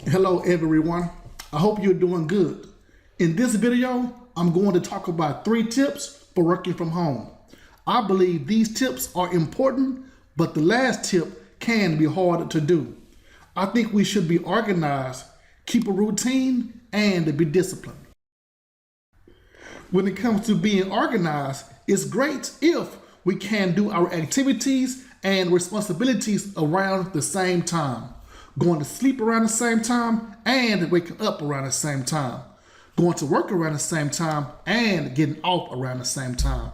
Hello everyone, I hope you're doing good. In this video, I'm going to talk about 3 tips for working from home. I believe these tips are important, but the last tip can be hard to do. I think we should be organized, keep a routine, and be disciplined. When it comes to being organized, it's great if we can do our activities and responsibilities around the same time. Going to sleep around the same time and waking up around the same time. Going to work around the same time and getting off around the same time.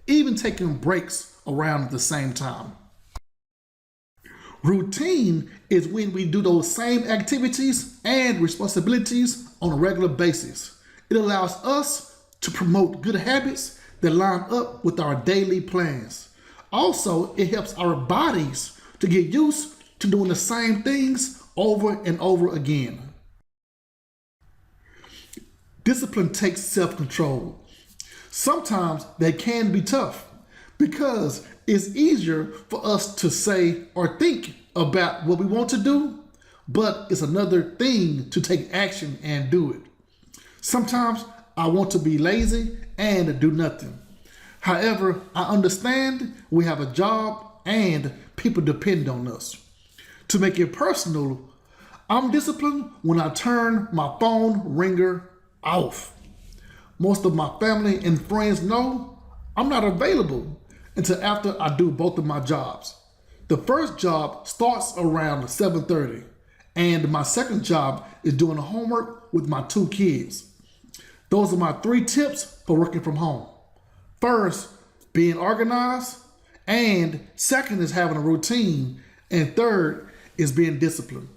Even taking breaks around the same time. Routine is when we do those same activities and responsibilities on a regular basis. It allows us to promote good habits that line up with our daily plans. Also, it helps our bodies to get used to doing the same things over and over again. Discipline takes self-control. Sometimes they can be tough because it's easier for us to say or think about what we want to do, but it's another thing to take action and do it. Sometimes I want to be lazy and do nothing. However, I understand we have a job and people depend on us. To make it personal, I'm disciplined when I turn my phone ringer off. Most of my family and friends know I'm not available until after I do both of my jobs. The first job starts around 7:30, and my second job is doing homework with my 2 kids. Those are my 3 tips for working from home. First, being organized, and second is having a routine, and third is being disciplined.